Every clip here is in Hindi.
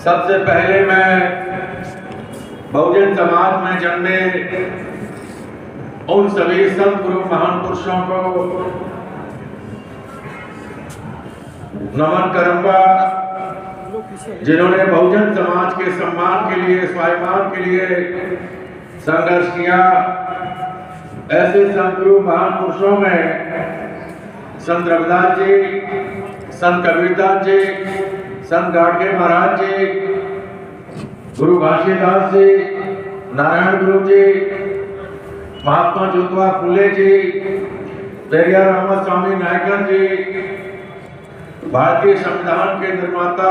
सबसे पहले मैं बहुजन समाज में जन्मे उन सभी संत गुरु महान पुरुषों को नमन करूंगा जिन्होंने बहुजन समाज के सम्मान के लिए, स्वाभिमान के लिए संघर्ष किया। ऐसे संत गुरु महान पुरुषों में संत रविदास जी, संत कबीरदास जी, संत गाडगे महाराज जी, गुरु घासीदास जी, नारायण गुरु जी, महात्मा ज्योतिबा फुले जी, पेरियार अहमद स्वामी नायकर जी, भारतीय संविधान के निर्माता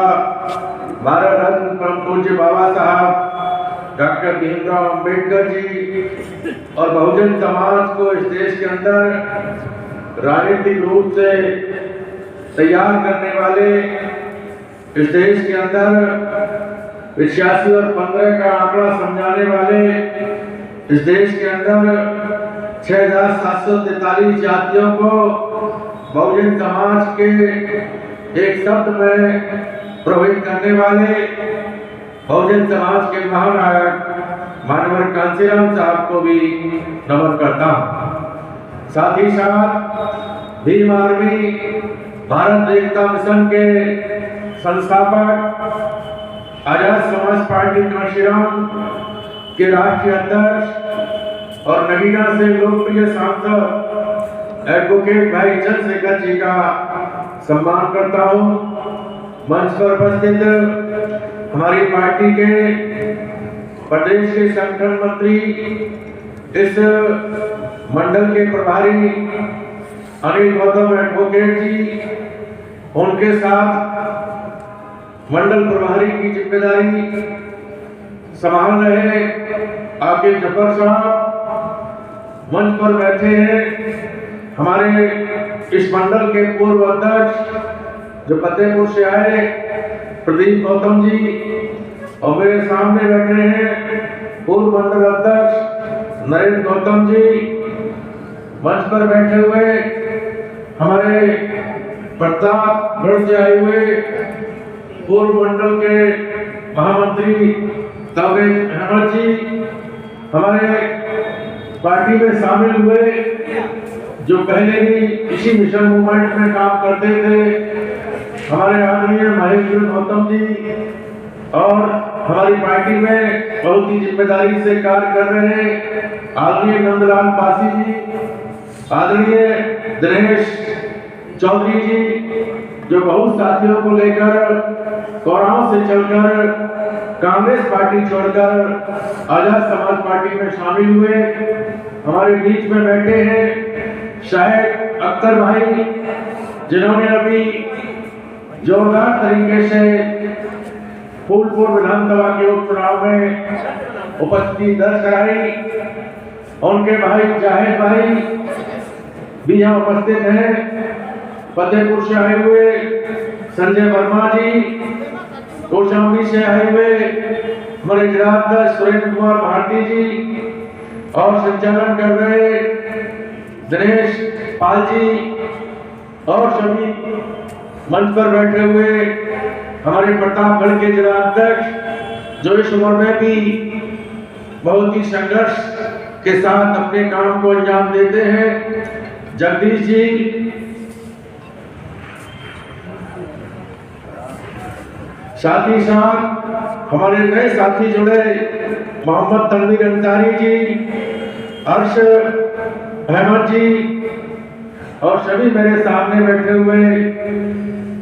भारत रत्न परम पूज्य बाबा साहब डॉक्टर भीमराव अंबेडकर जी और बहुजन समाज को इस देश के अंदर राजनीतिक रूप से तैयार करने वाले, इस देश के अंदर 85 और 15 का आंकड़ा समझाने वाले, इस देश के अंदर 6743 जातियों को बहुजन समाज के एक शब्द में प्रभावित करने वाले बहुजन समाज के महानायक मानवर कांसीराम साहब को भी नमन करता हूँ। साथ ही साथ भीम आर्मी भारत एकता मिशन के संस्थापक, आजाद समाज पार्टी कांशीराम के राष्ट्रीय अध्यक्ष और नगीना से लोकप्रिय सांसद एडवोकेट भाई चंद्रशेखर जी का सम्मान करता हूं। मंच पर उपस्थित हमारी पार्टी के प्रदेश के संगठन मंत्री, इस मंडल के प्रभारी अनिल गौतम एडवोकेट जी, उनके साथ मंडल प्रभारी की जिम्मेदारी संभाल रहे आपके जफर साहब मंच पर बैठे हैं। हमारे इस मंडल के पूर्व अध्यक्ष जो फतेहपुर से आए प्रदीप गौतम जी, और मेरे सामने बैठे हैं पूर्व मंडल अध्यक्ष नरेंद्र गौतम जी। मंच पर बैठे हुए हमारे प्रतापगढ़ से आए हुए पूर्व मंडल के महामंत्री तबरेज अहमद जी, हमारे पार्टी में शामिल हुए जो पहले भी इसी मिशन मूवमेंट में काम करते थे, हमारे आदरणीय महेश गौतम जी, और हमारी पार्टी में बहुत ही जिम्मेदारी से कार्य कर रहे आदरणीय नंदलाल पासी जी, आदरणीय दिनेश चौधरी जी, जो बहुत साथियों को लेकर कोराव से चलकर कांग्रेस पार्टी छोड़कर आजाद समाज पार्टी में शामिल हुए। हमारे बीच में बैठे हैं शायद अख्तर भाई, जिन्होंने अभी जोरदार तरीके से फूलपुर विधानसभा के उपचुनाव में उपस्थिति दर्ज कराई। उनके भाई जाहिद भाई भी यहाँ उपस्थित हैं। फतेहपुर से आए हुए संजय वर्मा जी, कौशाम्बी से आए हुए हमारे जिलाध्यक्ष सुरेंद्र कुमार भारती जी, और संचालन कर रहे दिनेश पाल जी, और सभी मंच पर बैठे हुए हमारे प्रतापगढ़ के जिलाध्यक्ष जो इस उम्र में भी बहुत ही संघर्ष के साथ अपने काम को अंजाम देते हैं, जगदीश जी। साथ ही साथ हमारे नए साथी जुड़े मोहम्मद तनवीर अंसारी जी, अर्श अहमद जी, और सभी मेरे सामने बैठे हुए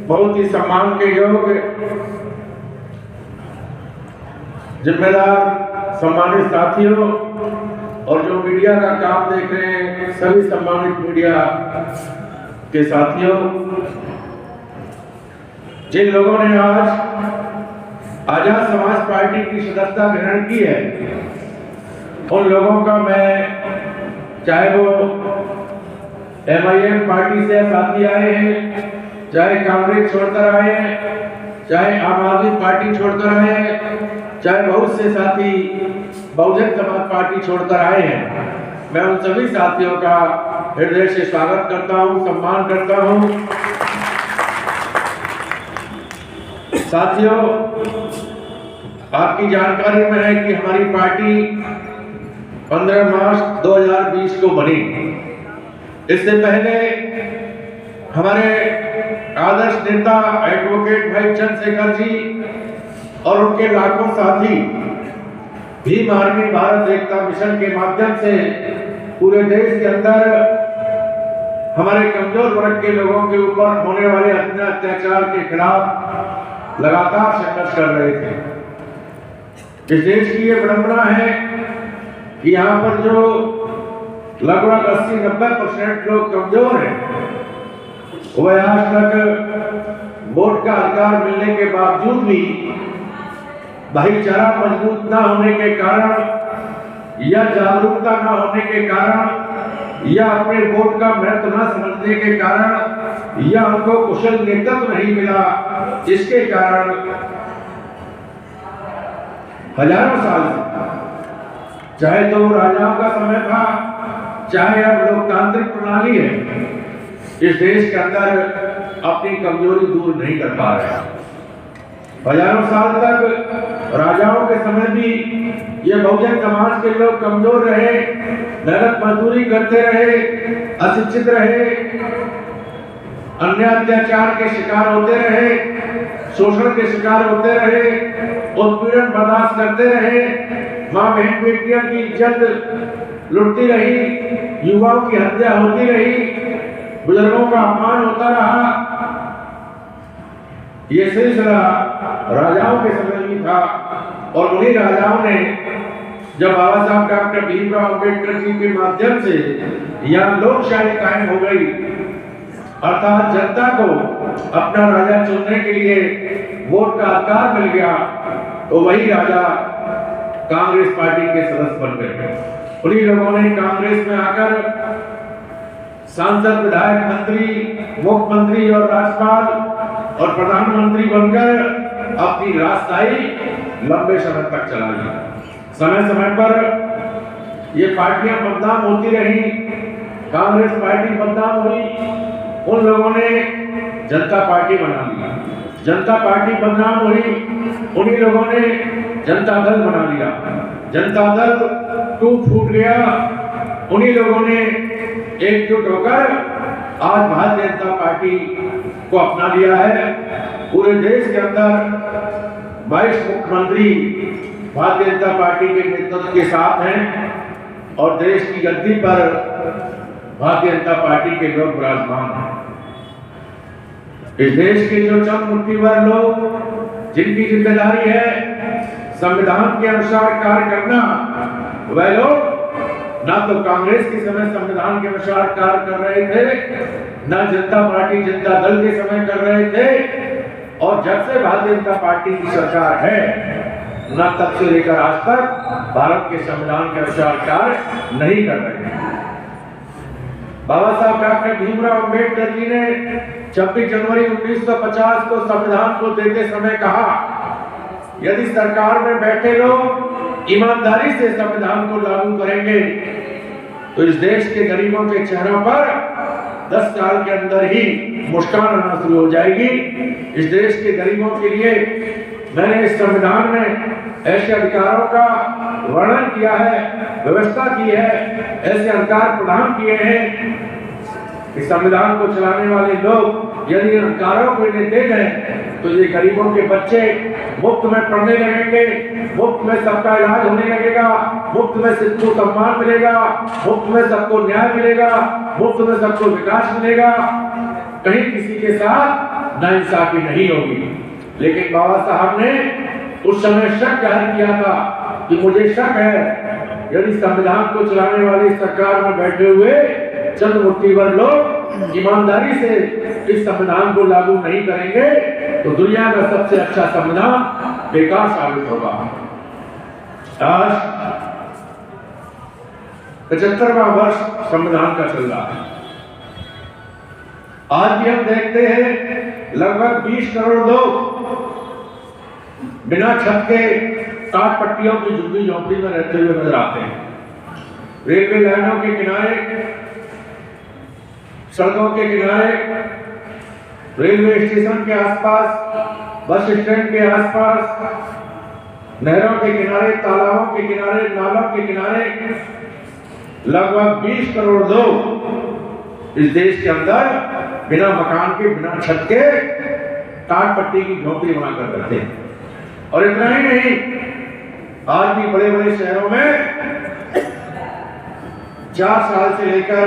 बहुत ही सम्मान के योग्य जिम्मेदार सम्मानित साथियों, और जो मीडिया का काम देख रहे हैं सभी सम्मानित मीडिया के साथियों, जिन लोगों ने आज आजाद समाज पार्टी की सदस्यता ग्रहण की है, उन लोगों का मैं, चाहे वो MIM पार्टी से साथी आए हैं, चाहे कांग्रेस छोड़कर आए हैं, चाहे आम आदमी पार्टी छोड़कर आए हैं, चाहे बहुत से साथी बहुजन समाज पार्टी छोड़कर आए हैं, मैं उन सभी साथियों का हृदय से स्वागत करता हूं, सम्मान करता हूं। साथियों, आपकी जानकारी में है कि हमारी पार्टी 15 मार्च 2020 को बनी। इससे पहले हमारे आदर्श नेता एडवोकेट भाई चंद्रशेखर जी और उनके लाखों साथी भीम आर्मी भारत एकता मिशन के माध्यम से पूरे देश के अंदर हमारे कमजोर वर्ग के लोगों के ऊपर होने वाले अत्याचार के खिलाफ लगातार संघर्ष कर रहे थे। इस देश की ये विडंबना है कि यहाँ पर जो लगभग 80-90% लोग कमजोर हैं, वह आज तक वोट का अधिकार मिलने के बावजूद भी भाईचारा मजबूत न होने के कारण या जागरूकता न होने के कारण या अपने वोट का महत्व न समझने के कारण या उनको कुशल नेतृत्व नहीं मिला, इसके कारण हजारों साल से, चाहे तो राजाओं का समय था, चाहे अब लोकतांत्रिक प्रणाली है, इस देश के अंदर अपनी कमजोरी दूर नहीं कर पा रहे। हजारों साल तक राजाओं के समय भी ये बहुजन समाज के लोग कमजोर रहे, मेहनत मजदूरी करते रहे, अशिक्षित रहे, अन्य अत्याचार के शिकार होते रहे, शोषण के शिकार होते रहे, उत्पीड़न बर्दाश्त करते रहे, मां बहन बेटियों की इज्जत लुटती रही, युवाओं की हत्या होती रही, बुजुर्गों का अपमान होता रहा। ये सिलसिला राजाओं के समय में था और उन्हीं राजाओं ने जब बाबा साहब डॉक्टर भीमराव अम्बेडकर जी के माध्यम से यहाँ लोकशाही कायम हो गई, अर्थात जनता को अपना राजा चुनने के लिए वोट का अधिकार मिल गया, तो वही राजा कांग्रेस पार्टी के सदस्य बन गए। उन्हीं लोगों ने कांग्रेस में आकर सांसद, विधायक, मंत्री, मुख्यमंत्री और राज्यपाल और प्रधानमंत्री बनकर अपनी राजशाही लंबे समय तक चला लिया। समय समय पर ये पार्टियां बदनाम होती रही, कांग्रेस पार्टी बदनाम हुई, उन लोगों ने जनता पार्टी बना लिया। जनता पार्टी बदनाम हुई, उन्हीं लोगों ने जनता दल बना लिया। जनता दल टूट फूट गया, उन्हीं लोगों ने एकजुट होकर आज भारतीय जनता पार्टी को अपना लिया है। पूरे देश के अंदर 22 मुख्यमंत्री भारतीय जनता पार्टी के नेतृत्व के साथ हैं और देश की गद्दी पर भारतीय जनता पार्टी के लोग विराजमान हैं। इस देश के जो चंद मुट्ठीभर लोग जिनकी जिम्मेदारी है संविधान के अनुसार कार्य करना, वह लोग ना तो कांग्रेस के समय संविधान के अनुसार कार्य कर रहे थे, ना जनता पार्टी जनता दल के समय कर रहे थे, और जब से भारतीय जनता पार्टी की सरकार है, ना तब से लेकर आज तक भारत के संविधान के अनुसार कार्य नहीं कर रहे हैं। बाबा साहब डॉक्टर भीमराव अम्बेडकर जी ने 26 जनवरी 1950 को संविधान को देते समय कहा, यदि सरकार में बैठे लोग ईमानदारी से संविधान को लागू करेंगे तो इस देश के गरीबों के चेहरों पर 10 साल के अंदर ही मुस्कान आना शुरू हो जाएगी। इस देश के गरीबों के लिए मैंने इस संविधान में ऐसे अधिकारों का वर्णन किया है, व्यवस्था की है, ऐसे अधिकार प्रदान किए हैं कि संविधान को चलाने वाले लोग यदि अधिकारों को इन्हें दे दें तो ये गरीबों के बच्चे मुफ्त में पढ़ने लगेंगे, मुफ्त में सबका इलाज होने लगेगा, मुफ्त में सबको सम्मान मिलेगा, मुफ्त में सबको न्याय मिलेगा, मुफ्त में सबको विकास मिलेगा, कहीं किसी के साथ नाइंसाफी नहीं होगी। लेकिन बाबा साहब ने उस समय शक जाहिर किया था कि मुझे शक है यदि संविधान को चलाने वाली सरकार में बैठे हुए चंद मुट्ठीभर लोग ईमानदारी से इस संविधान को लागू नहीं करेंगे तो दुनिया का सबसे अच्छा संविधान बेकार साबित होगा। आज 75वां वर्ष संविधान का चल रहा है। आज भी हम देखते हैं लगभग 20 करोड़ लोग बिना छत के टाट पट्टियों की झुग्गी झोंपड़ी में रहते हुए नजर आते हैं। रेलवे लाइनों के किनारे, सड़कों के किनारे, रेलवे स्टेशन के आसपास, बस स्टैंड के आसपास नहरों के किनारे, तालाबों के किनारे, नालों के किनारे लगभग 20 करोड़ लोग इस देश के अंदर बिना मकान के, बिना छत के टाट पट्टी की झोपड़ी बनाकर रहते हैं। और इतना ही नहीं, आज भी बड़े बड़े शहरों में 4 साल से लेकर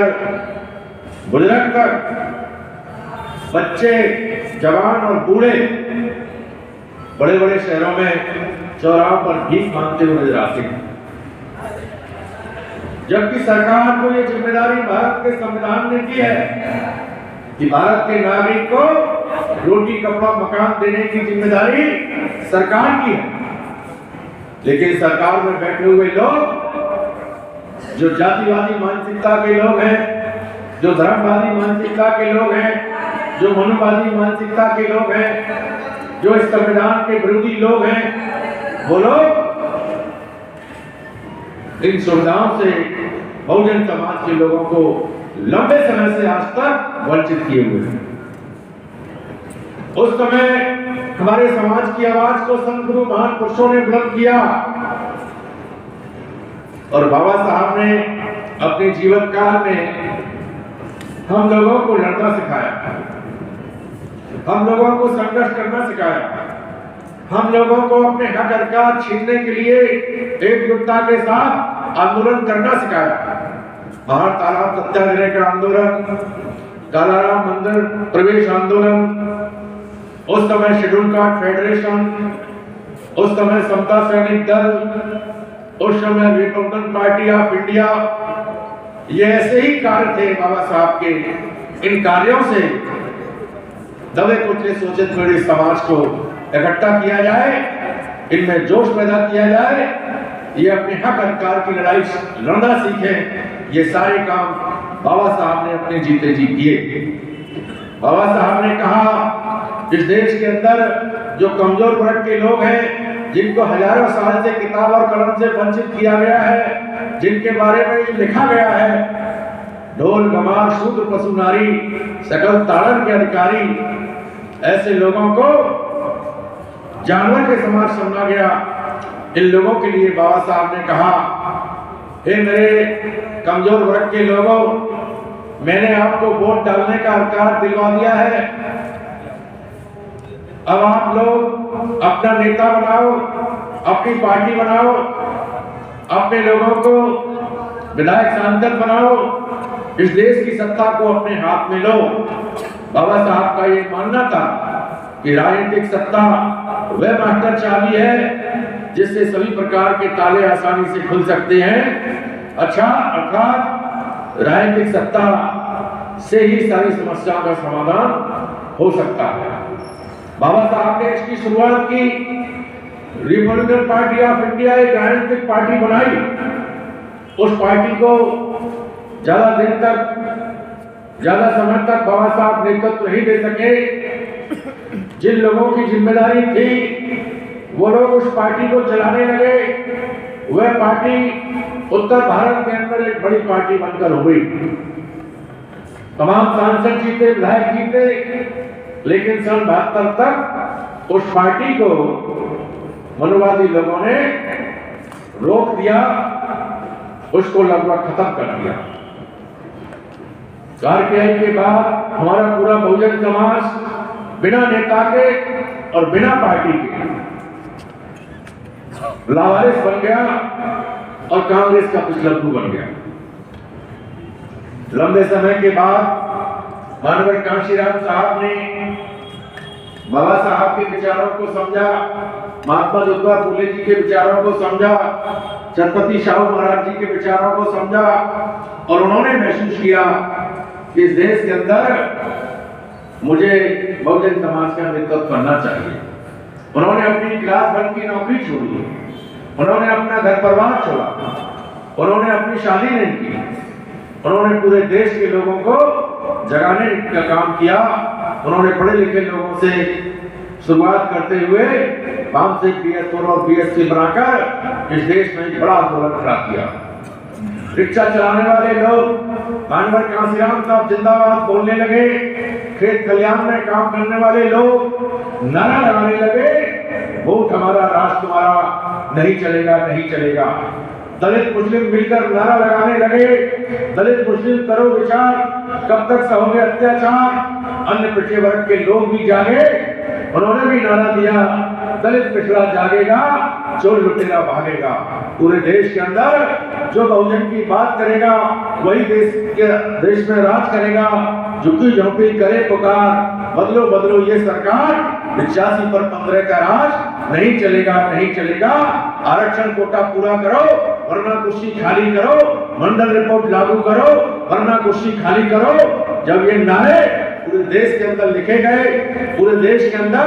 बुजुर्ग तक, बच्चे, जवान और बूढ़े बड़े बड़े शहरों में चौराहों पर भीख मांगते हुए नजर आते हैं। जबकि सरकार को यह जिम्मेदारी भारत के संविधान ने की है कि भारत के नागरिक को रोटी, कपड़ा, मकान देने की जिम्मेदारी सरकार की है। लेकिन सरकार में बैठे हुए लोग जो जातिवादी मानसिकता के लोग हैं, जो धर्मवादी मानसिकता के लोग हैं, जो मनुवादी मानसिकता के लोग हैं, जो इस संविधान के विरोधी लोग हैं, वो लोग इन सुविधाओं से बहुजन समाज के लोगों को लंबे समय से आज तक वंचित किए हुए हैं। उस समय हमारे समाज की आवाज को संत गुरु महान पुरुषों ने बुलंद किया और बाबा साहब ने अपने जीवन काल में हम लोगों को लड़ना सिखाया, हम लोगों को संघर्ष करना सिखाया, हम लोगों को अपने हक अधिकार छीनने के लिए एकजुटता के साथ आंदोलन करना सिखाया। बाहर तालाब सत्याग्रह का आंदोलन, कालाराम मंदिर प्रवेश आंदोलन, उस समय शेड्यूल कास्ट फेडरेशन, उस समय समता सैनिक दल, उस समय रिपब्लिकन पार्टी ऑफ इंडिया, ये ऐसे ही कार्य थे बाबा साहब के। इन कार्यों से दबे कुचले शोषित पीड़ित समाज को इकट्ठा किया जाए, इनमें जोश पैदा किया जाए, ये अपने हक अधिकार की लड़ाई लड़ना सीखें। ये सारे काम बाबा साहब ने अपने जीते जी किए। बाबा साहब ने कहा इस देश के अंदर जो कमजोर वर्ग के लोग हैं, जिनको हजारों साल से किताब और कलम से वंचित किया गया है, जिनके बारे में लिखा गया है ढोल गमार शूद्र पशु नारी सकल ताड़न के अधिकारी, ऐसे लोगों को जानवर के समान समझा गया। इन लोगों के लिए बाबा साहब ने कहा, हे मेरे कमजोर वर्ग के लोगों, मैंने आपको वोट डालने का अधिकार दिलवा दिया है। अब आप लोग अपना नेता बनाओ, अपनी पार्टी बनाओ, अपने लोगों को विधायक सांसद बनाओ, इस देश की सत्ता को अपने हाथ में लो। बाबा साहब का ये मानना था कि राजनीतिक सत्ता वह मास्टर चाबी है जिससे सभी प्रकार के ताले आसानी से खुल सकते हैं। अच्छा, अर्थात राजनीतिक सत्ता से ही सारी समस्याओं का समाधान हो सकता है। बाबा साहब ने इसकी शुरुआत की, रिपब्लिकन पार्टी ऑफ इंडिया एक राजनीतिक पार्टी बनाई। उस पार्टी को ज्यादा दिन तक, ज्यादा समय तक बाबा साहब नेतृत्व नहीं दे सके। जिन लोगों की जिम्मेदारी थी वो लोग उस पार्टी को चलाने लगे। वह पार्टी उत्तर भारत के अंदर एक बड़ी पार्टी बनकर हो गई। तमाम सांसद जीते, विधायक जीते, लेकिन सन 72 तक उस पार्टी को मनुवादी लोगों ने रोक दिया, उसको लगभग खत्म कर दिया। आरपीआई के बाद हमारा पूरा बहुजन समाज बिना नेता के और बिना पार्टी के लावारिस बन गया और कांग्रेस का पिछलग्गू बन गया। लंबे समय के बाद मानवर कांशीराम साहब ने बाबा साहब के विचारों को समझा, महात्मा ज्योतिबा फुले जी के विचारों को समझा, छत्रपति शाहू महाराज जी के विचारों को समझा और उन्होंने महसूस किया कि इस देश के अंदर मुझे बहुजन समाज का नेतृत्व करना चाहिए। उन्होंने अपनी क्लास वन की नौकरी छोड़ी, उन्होंने अपना घर परिवार छोड़ा, उन्होंने अपनी शादी नहीं की, उन्होंने पूरे देश के लोगों को जगाने का काम किया। उन्होंने पढ़े लिखे लोगों से शुरुआत करते हुए बाम से PS4 और BSc बनाकर इस देश में एक बड़ा आंदोलन खड़ा किया। रिक्शा चलाने वाले लोग मानवर कांशीराम साहब जिंदाबाद बोलने लगे, खेत खलियान में काम करने वाले लोग नारा लगाने लगे, वोट हमारा, राष्ट्र हमारा, नहीं चलेगा, नहीं चलेगा। दलित मुस्लिम मिलकर नारा लगाने लगे, दलित मुस्लिम करो विचार, कब तक सहोगे अत्याचार। अन्य पिछड़े वर्ग के लोग भी जागे, उन्होंने भी नारा दिया, दलित पिछड़ा जागेगा, चोर लुटेरा भागेगा। पूरे देश के अंदर जो बहुजन की बात करेगा वही देश में राज करेगा। झुग्गी झोंपड़ी करे पुकार, बदलो बदलो ये सरकार, 85 पर 15 का राज नहीं चलेगा, नहीं चलेगा। आरक्षण कोटा पूरा करो वरना कुर्सी खाली करो, मंडल रिपोर्ट लागू करो वरना कुर्सी खाली करो। जब ये नारे पूरे देश के अंदर लिखे गए, पूरे देश के अंदर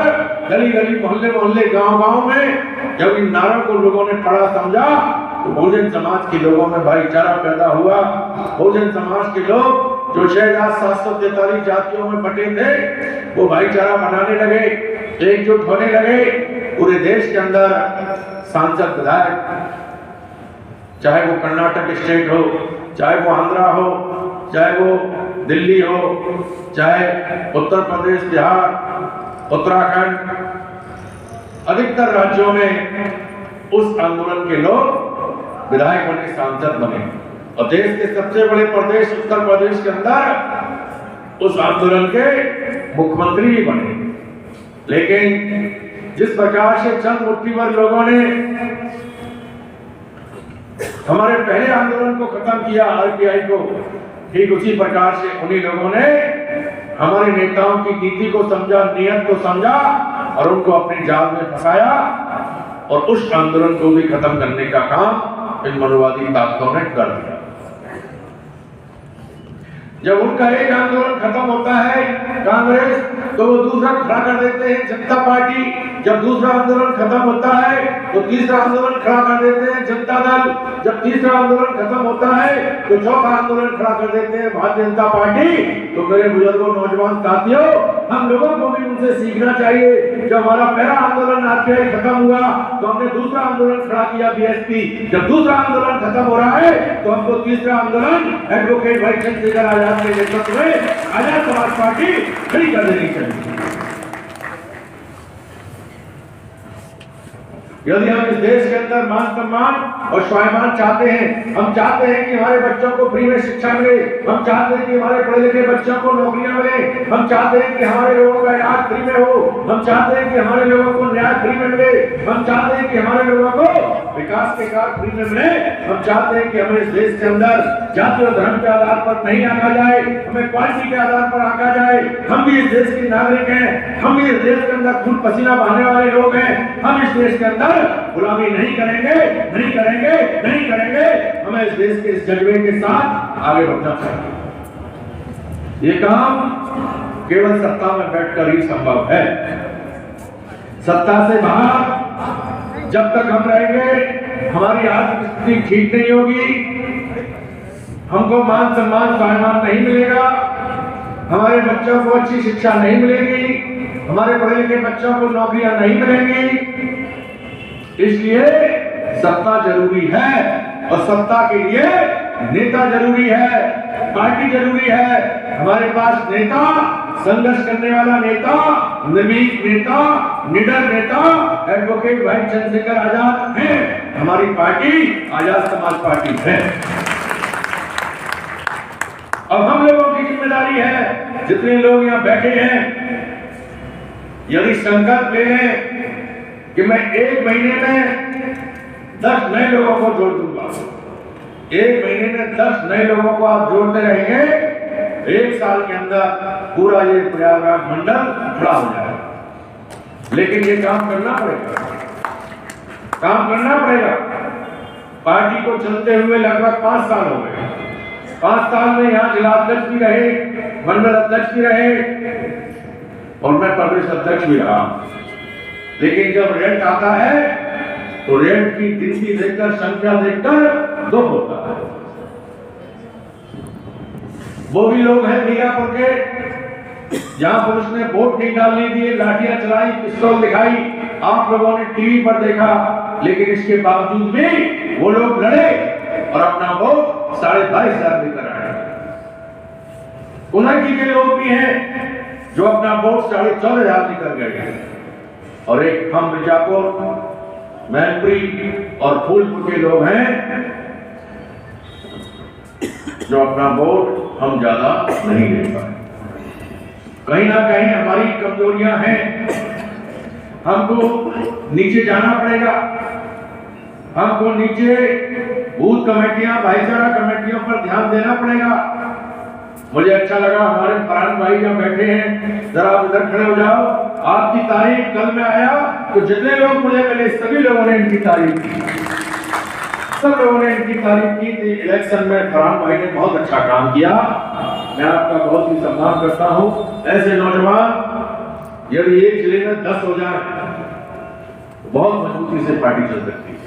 गली गली मोहल्ले मोहल्ले गांव गांव में जब इन नारों को लोगों ने पढ़ा समझा तो बहुजन समाज के लोगों में भाईचारा पैदा हुआ। बहुजन समाज के लोग जो 6743 जातियों में बटे थे वो भाईचारा बनाने लगे, एकजुट होने लगे। पूरे देश के अंदर सांसद विधायक, चाहे वो कर्नाटक स्टेट हो, चाहे वो आंध्रा हो, चाहे वो दिल्ली हो, चाहे उत्तर प्रदेश, बिहार, उत्तराखंड, अधिकतर राज्यों में उस आंदोलन के लोग विधायक बने, सांसद बने। और देश के सबसे बड़े प्रदेश उत्तर प्रदेश के अंदर उस आंदोलन के मुख्यमंत्री भी बने। लेकिन जिस प्रकार से चंद मुट्ठी भर लोगों ने हमारे पहले आंदोलन को खत्म किया, आरपीआई को, ठीक उसी प्रकार से उन्हीं लोगों ने हमारे नेताओं की नीति को समझा, नियत को समझा और उनको अपने जाल में फंसाया और उस आंदोलन को भी खत्म करने का काम इन मनोवादी ताकतों ने कर दिया। जब उनका एक आंदोलन खत्म होता है कांग्रेस, तो वो दूसरा खड़ा कर देते हैं जनता पार्टी। जब दूसरा आंदोलन खत्म होता है तो तीसरा आंदोलन खड़ा कर देते हैं जनता दल। जब तीसरा आंदोलन खत्म होता है तो चौथा आंदोलन खड़ा कर देते हैं भारतीय जनता पार्टी। तो मेरे बुजुर्गों, नौजवान साथियों, हम लोगों को भी उनसे सीखना चाहिए। जब हमारा पहला आंदोलन आरपीआई खत्म हुआ तो हमने दूसरा आंदोलन खड़ा किया बीएसपी। जब दूसरा आंदोलन खत्म हो रहा है तो हमको तीसरा आंदोलन एडवोकेट भाई चंद्रशेखर आजाद के नेतृत्व में आजाद समाज पार्टी खड़ी कर देनी चाहिए। यदि हम इस देश के अंदर मान सम्मान और स्वाभिमान चाहते हैं, हम चाहते हैं कि हमारे बच्चों को फ्री में शिक्षा मिले, हम चाहते हैं कि हमारे पढ़े लिखे बच्चों को नौकरियां मिले, हम चाहते हैं कि हमारे लोगों का इलाज फ्री में हो, हम चाहते हैं कि हमारे लोगों को न्याय फ्री में मिले, हम चाहते हैं कि हमारे लोगों को विकास के कार्य फ्री में मिले, हम चाहते हैं कि हमें इस देश के अंदर जाति और धर्म के आधार पर नहीं आंका जाए, हमें क्वालिटी के आधार पर आंका जाए। हम भी इस देश के नागरिक हैं, हम भी इस देश के अंदर खून पसीना बहाने वाले लोग हैं। हम इस देश के अंदर गुलामी नहीं करेंगे, नहीं करेंगे, नहीं करेंगे। हमें इस देश के इस जज्बे के साथ आगे बढ़ना चाहिए। ये काम केवल सत्ता में बैठकर ही संभव है। सत्ता से बाहर जब तक हम रहेंगे हमारी आर्थिक स्थिति ठीक नहीं होगी, हमको मान सम्मान स्वाभिमान नहीं मिलेगा, हमारे बच्चों को अच्छी शिक्षा नहीं मिलेगी, हमारे पढ़े लिखे बच्चों को नौकरियां नहीं मिलेंगी। इसलिए सत्ता जरूरी है और सत्ता के लिए नेता जरूरी है, पार्टी जरूरी है। हमारे पास नेता, संघर्ष करने वाला नेता, निर्भीक नेता, निडर नेता एडवोकेट भाई चंद्रशेखर आजाद है। हमारी पार्टी आजाद समाज पार्टी है। अब हम लोगों की जिम्मेदारी है, जितने लोग यहाँ बैठे हैं, यदि संकल्प ले लें कि मैं 1 महीने में 10 नए लोगों को जोड़ दूंगा, 1 महीने में 10 नए लोगों को आप जोड़ते रहेंगे, 1 साल के अंदर पूरा ये प्रयागराज मंडल खड़ा हो जाएगा। लेकिन ये काम करना पड़ेगा, काम करना पड़ेगा। पार्टी को चलते हुए लगभग 5 साल हो गए। 5 साल में यहाँ जिला अध्यक्ष भी रहे, मंडल अध्यक्ष भी रहे और मैं प्रदेश अध्यक्ष भी रहा। लेकिन जब रेंट आता है तो रेंट की गिनती देखकर, संख्या देखकर दुख होता है। वो भी लोग हैं मीरापुर के जहां पुलिस ने वोट नहीं डालने दिए, लाठियां चलाई, पिस्तौल दिखाई, आप लोगों ने टीवी पर देखा। लेकिन इसके बावजूद भी वो लोग लड़े और अपना वोट 22,500 लेकर आए। उन्हीं के लोग भी हैं जो अपना वोट 14,500 लेकर गए। और एक हम मिर्जापुर मैनपुरी और फूलपुर के लोग हैं जो अपना वोट हम ज्यादा नहीं दे पाए। कहीं ना कहीं हमारी कमजोरियां हैं, हमको नीचे जाना पड़ेगा, हमको नीचे बूथ कमेटियां, भाईचारा कमेटियों पर ध्यान देना पड़ेगा। मुझे अच्छा लगा हमारे फरहान भाई जो बैठे हैं, जरा आप इधर खड़े हो जाओ। आपकी तारीफ कल में आया तो जितने लोग मुझे मिले सभी लोगों ने इनकी तारीफ की, सब लोगों ने इनकी तारीफ की थी। इलेक्शन में फरहान भाई ने बहुत अच्छा काम किया, मैं आपका बहुत ही सम्मान करता हूं। ऐसे नौजवान यदि एक जिले में 10 हो जाए तो बहुत मजबूती से पार्टी चल सकती है।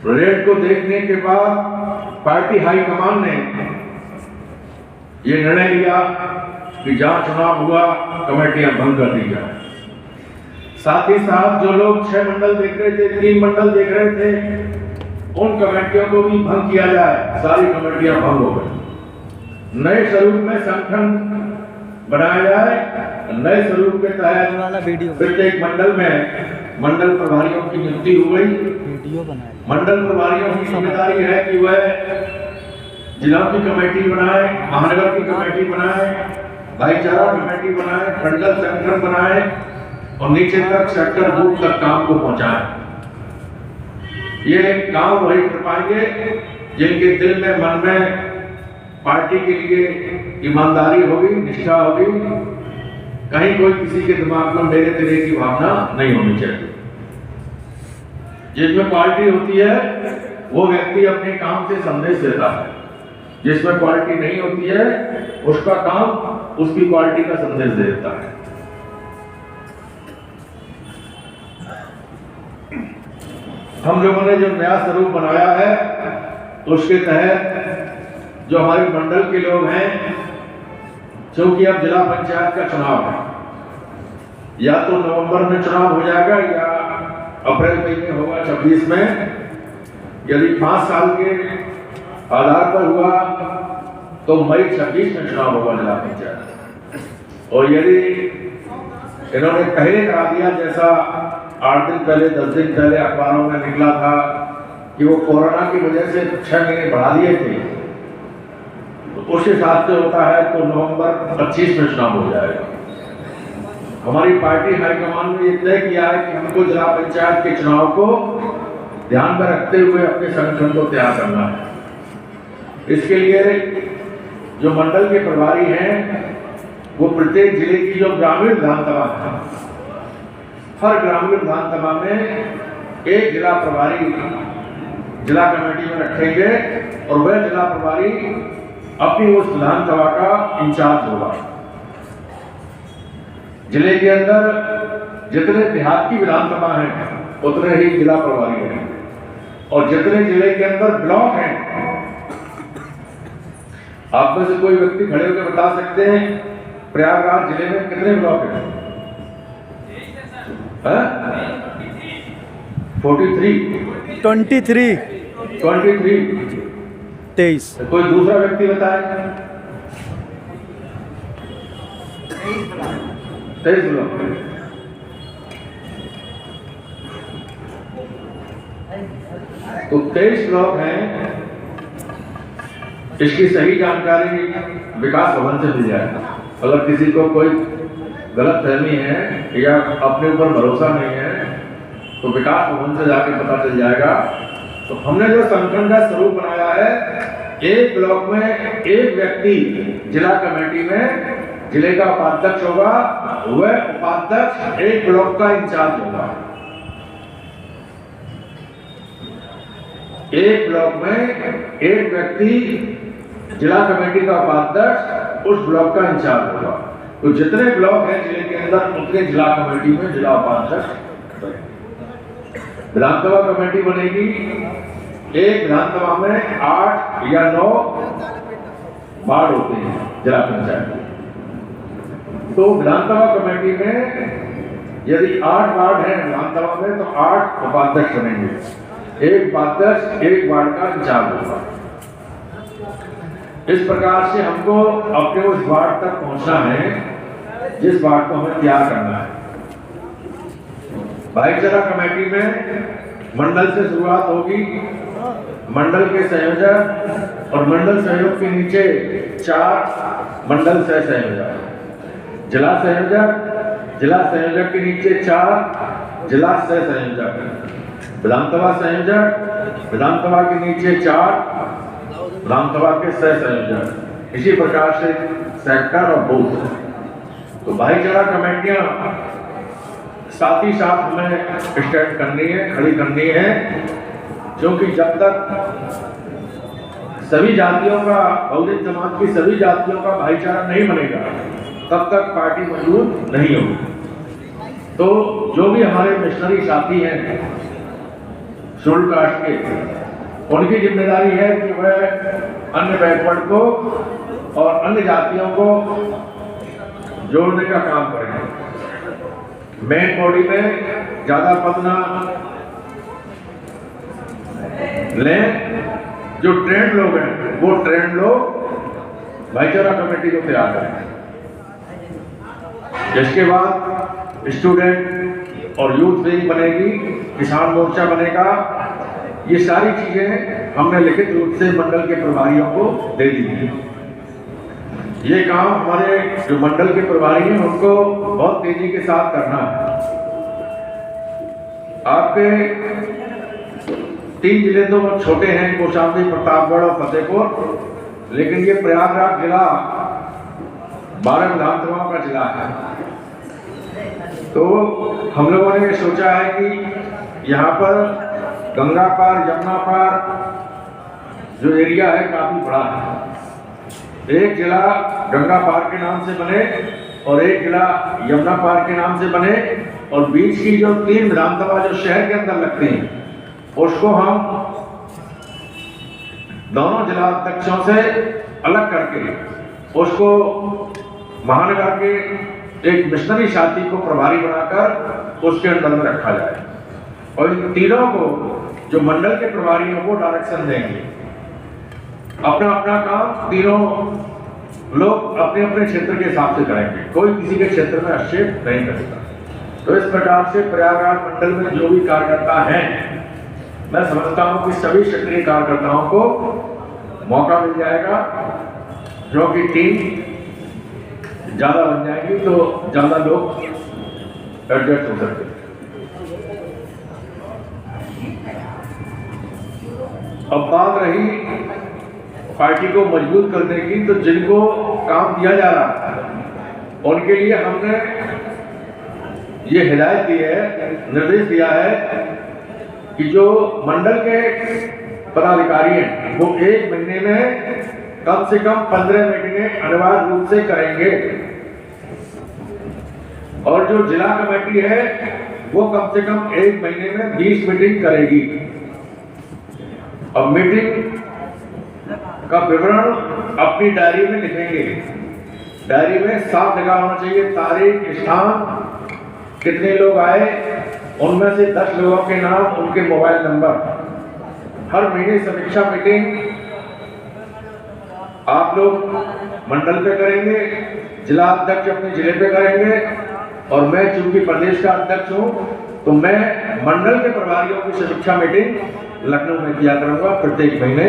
रिजल्ट को देखने के बाद पार्टी हाईकमान ने ये निर्णय लिया कि जहां चुनाव हुआ कमेटियां भंग कर दी जाए। साथ ही साथ जो लोग 6 मंडल देख रहे थे, 3 मंडल देख रहे थे, उन कमेटियों को भी भंग किया जाए। सारी कमेटियां भंग हो गई। नए स्वरूप में संगठन बनाया जाए। नए स्वरूप के तहत प्रत्येक मंडल में मंडल प्रभारियों की नियुक्ति हो गई। मंडल प्रभारियों की जिम्मेदारी है कि वह जिला की कमेटी बनाए, महानगर की कमेटी बनाए, भाईचारा कमेटी बनाए, मंडल संगठन बनाए और नीचे तक सेक्टर बूथ तक काम को पहुंचाए। ये काम वही कर पाएंगे जिनके दिल में, मन में पार्टी के लिए ईमानदारी होगी, निष्ठा होगी। कहीं कोई किसी के दिमाग में मेरे तेरे की भावना नहीं होनी चाहिए। जिसमें क्वालिटी होती है वो व्यक्ति अपने काम से संदेश देता है, जिसमें क्वालिटी नहीं होती है उसका काम उसकी क्वालिटी का संदेश देता है। हम लोगों ने जो नया स्वरूप बनाया है उसके तहत जो हमारे मंडल के लोग हैं, क्योंकि अब जिला पंचायत का चुनाव है, या तो नवंबर में चुनाव हो जाएगा या अप्रैल महीने होगा 26 में। यदि 5 साल के आधार पर हुआ तो मई 26 में चुनाव होगा जिला पंचायत। और यदि इन्होंने पहले करा दिया, जैसा 8 दिन पहले 10 दिन पहले अखबारों में निकला था कि वो कोरोना की वजह से 6 महीने बढ़ा दिए थे, तो उस हिसाब से होता है तो नवंबर 25 में चुनाव हो जाएगा। हमारी पार्टी हाईकमान ने ये तय किया है कि हमको जिला पंचायत के चुनाव को ध्यान में रखते हुए अपने संगठन को तैयार करना है। इसके लिए जो मंडल के प्रभारी हैं वो प्रत्येक जिले की जो ग्रामीण विधानसभा है, हर ग्रामीण विधानसभा में एक जिला प्रभारी जिला कमेटी में रखेंगे और वह जिला प्रभारी अपनी उस विधानसभा का इंचार्ज होगा। जिले के अंदर जितने देहात की विधानसभा हैं उतने ही जिला प्रभारी हैं, और जितने जिले के अंदर ब्लॉक हैं, आप में से कोई व्यक्ति खड़े होकर बता सकते हैं प्रयागराज जिले में कितने ब्लॉक हैं? 23 कोई दूसरा व्यक्ति बताए? 23 ब्लॉक। तो 23 ब्लॉक हैं। इसकी सही जानकारी विकास भवन से मिल जाएगा। अगर किसी को कोई गलत फहमी है या अपने ऊपर भरोसा नहीं है तो विकास भवन से जाके पता चल जाएगा। तो हमने जो संगठन का स्वरूप बनाया है, एक ब्लॉक में एक व्यक्ति जिला कमेटी में जिले का उपाध्यक्ष होगा, वह उपाध्यक्ष एक ब्लॉक का इंचार्ज होगा। एक ब्लॉक में एक व्यक्ति जिला कमेटी का उपाध्यक्ष उस ब्लॉक का इंचार्ज होगा। तो जितने ब्लॉक हैं जिले के अंदर उतने जिला कमेटी में जिला उपाध्यक्ष। विधानसभा कमेटी बनेगी, एक विधानसभा में 8 या 9 वार्ड होते हैं जिला पंचायत। तो विधानसभा कमेटी में यदि 8 वार्ड हैं विधानसभा में तो 8 उपाध्यक्ष बनेंगे। एक उपाध्यक्ष एक वार्ड का इंचार्ज होगा। इस प्रकार से हमको अपने उस वार्ड तक पहुंचना है जिस वार्ड को हमें तैयार करना है। भाईचारा कमेटी में मंडल से शुरुआत होगी। मंडल के संयोजक और मंडल सहयोग के नीचे 4 मंडल सह संयोजक, जिला संयोजक के नीचे 4 जिला सह संयोजक, विधानसभा संयोजक, विधानसभा के नीचे 4 विधानसभा के सह संयोजक, इसी प्रकार से सेक्टर और बूथ। तो भाईचारा कमेटियां साथ ही साथ हमें स्टैंड करनी है, खड़ी करनी है, क्योंकि जब तक सभी जातियों का, बहुजन समाज की सभी जातियों का भाईचारा नहीं बनेगा तब तक पार्टी मजबूत नहीं होगी। तो जो भी हमारे मिशनरी साथी हैं शेड्यूल कास्ट के, उनकी जिम्मेदारी है कि वह अन्य बैकवर्ड को और अन्य जातियों को जोड़ने का काम करें। मेन बॉडी में ज्यादा पद ना लें, जो ट्रेंड लोग हैं वो ट्रेंड लोग भाईचारा कमेटी को तैयार करें। जिसके बाद स्टूडेंट और यूथ विंग बनेगी, किसान मोर्चा बनेगा। ये सारी चीजें हमने लिखित रूप से मंडल के प्रभारियों को दे दी है। ये काम हमारे जो मंडल के प्रभारी हैं उनको बहुत तेजी के साथ करना है। आपके 3 जिले तो छोटे हैं, कौशाम्बी, प्रतापगढ़ और फतेहपुर, लेकिन ये प्रयागराज जिला 12 विधानसभाओं का जिला है। तो हम लोगों ने सोचा है कि यहाँ पर गंगा पार, यमुना पार जो एरिया है काफी बड़ा है। एक जिला गंगा पार के नाम से बने और एक जिला यमुना पार के नाम से बने, और बीच की जो 3 विधानसभा जो शहर के अंदर लगती हैं उसको हम दोनों जिला अध्यक्षों से अलग करके उसको महानगर के एक मिशनरी साथी को प्रभारी बनाकर उसके अंदर में रखा जाए, और इन तीनों को जो मंडल के प्रभारी हैं वो डायरेक्शन देंगे। अपना अपना काम तीनों लोग अपने अपने क्षेत्र के हिसाब से करेंगे, कोई किसी के क्षेत्र में हस्तक्षेप नहीं करेगा। तो इस प्रकार से प्रयागराज मंडल में जो भी कार्यकर्ता हैं, मैं समझता हूं कि सभी क्षेत्रीय कार्यकर्ताओं को मौका मिल जाएगा, जो कि टीम ज्यादा बन जाएगी तो ज्यादा लोग एडजस्ट हो सकते हैं। अब बात रही पार्टी को मजबूत करने की, तो जिनको काम दिया जा रहा है उनके लिए हमने ये हिदायत दी है, निर्देश दिया है कि जो मंडल के पदाधिकारी हैं वो 1 महीने में कम से कम 15 मीटिंगें अनिवार्य रूप से करेंगे, और जो जिला कमेटी है वो कम से कम 1 महीने में 20 मीटिंग करेगी। अब मीटिंग का विवरण अपनी डायरी में लिखेंगे। डायरी में साफ लिखा होना चाहिए तारीख, स्थान, कितने लोग आए, उनमें से 10 लोगों के नाम, उनके मोबाइल नंबर। हर महीने समीक्षा मीटिंग आप लोग मंडल पे करेंगे, जिला अध्यक्ष अपने जिले पे करेंगे, और मैं चूंकि प्रदेश का अध्यक्ष हूं तो मैं मंडल के प्रभारियों की समीक्षा मीटिंग लखनऊ में किया करूंगा प्रत्येक महीने।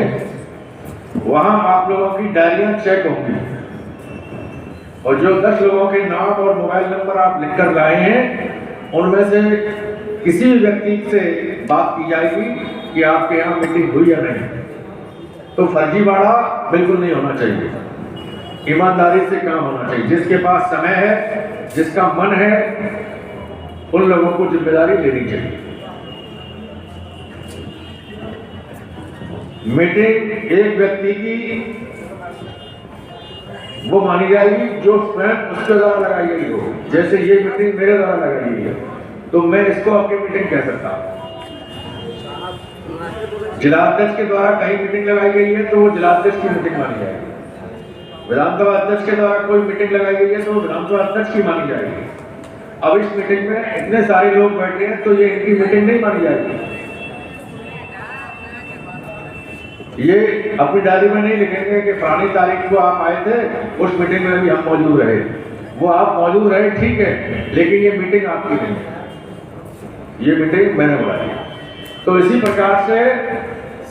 वहां आप लोगों की डायरियां चेक होंगी, और जो 10 लोगों के नाम और मोबाइल नंबर आप लिखकर लाए हैं उनमें से किसी भी व्यक्ति से बात की जाएगी कि आपके यहाँ मीटिंग हुई या नहीं। तो फर्जीवाड़ा बिल्कुल नहीं होना चाहिए, ईमानदारी से काम होना चाहिए। जिसके पास समय है, जिसका मन है, उन लोगों को जिम्मेदारी लेनी चाहिए। मीटिंग एक व्यक्ति की वो मानी जाएगी जो स्वयं उसके द्वारा लगाई गई हो। जैसे ये मीटिंग मेरे द्वारा लगाई गई है तो मैं इसको अपनी मीटिंग कह सकता हूँ। जिलाध्यक्ष के द्वारा कहीं मीटिंग लगाई गई है तो वो जिलाध्यक्ष की मीटिंग मानी जाएगी। विधानसभा अध्यक्ष के द्वारा कोई मीटिंग लगाई गई है तो वो विधानसभा अध्यक्ष की मानी जाएगी। अब इस मीटिंग में इतने सारे लोग बैठे हैं तो ये इनकी मीटिंग नहीं मानी जाएगी। ये अपनी डायरी में नहीं लिखेंगे कि फलानी तारीख को आप आए थे, उस मीटिंग में भी हम मौजूद रहे। वो आप मौजूद रहे ठीक है, लेकिन ये मीटिंग आपकी नहीं है। ये मीटिंग मैंने बुलाई है। तो इसी प्रकार से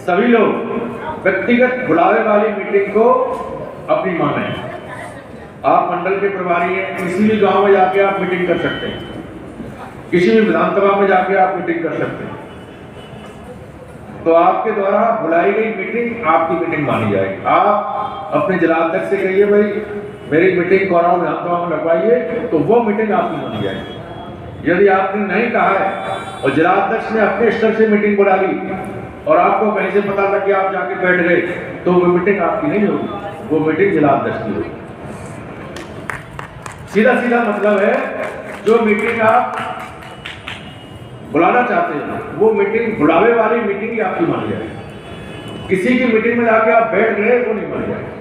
सभी लोग व्यक्तिगत बुलावे वाली मीटिंग को अपनी माने। आप मंडल के प्रभारी हैं, किसी भी गांव में जाके आप मीटिंग कर सकते हैं, किसी भी विधानसभा में जाके आप मीटिंग कर सकते हैं। तो आपके द्वारा बुलाई गई मीटिंग आपकी मीटिंग मानी जाएगी। आप अपने जिलाध्यक्ष से कहिए भाई मेरी मीटिंग कोराव विधानसभा में लगवाइए, तो वो मीटिंग आपकी मानी जाएगी। यदि आपने नहीं कहा है और जिलाध्यक्ष ने अपने स्तर से मीटिंग बुला ली और आपको कहीं से पता लग गया आप जाके बैठ गए, तो वो मीटिंग आपकी नहीं होगी, वो मीटिंग जिलाध्यक्ष की होगी। सीधा सीधा मतलब है जो मीटिंग आप बुलाना चाहते हैं वो मीटिंग बुलावे वाली मीटिंग ही आपकी मानी जाएगी। किसी की मीटिंग में जाके आप बैठ गए वो नहीं मानी जाएगी।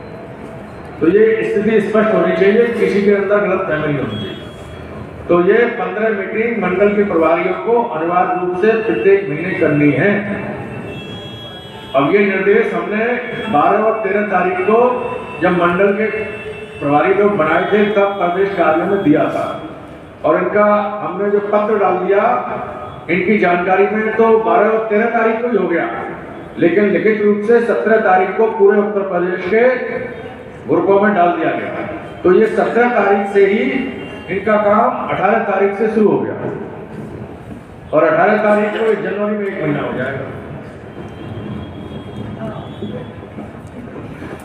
तो ये स्थिति स्पष्ट होनी चाहिए, किसी के अंदर गलत फहमी नहीं होनी चाहिए। तो ये 15 मीटिंग मंडल के प्रभारियों को अनिवार्य रूप से प्रत्येक महीने करनी है। अब ये निर्देश हमने 12 और 13 तारीख को जब मंडल के प्रभारी लोग बनाए थे तब प्रदेश कार्यालय में दिया था, और इनका हमने जो पत्र डाल दिया इनकी जानकारी में तो 12 और 13 तारीख को ही हो गया, लेकिन लिखित रूप से 17 तारीख को पूरे उत्तर प्रदेश के ग्रुपों में डाल दिया गया। तो ये 17 तारीख से ही इनका काम 18 तारीख से शुरू हो गया, और 18 तारीख को जनवरी में 1 महीना हो जाएगा।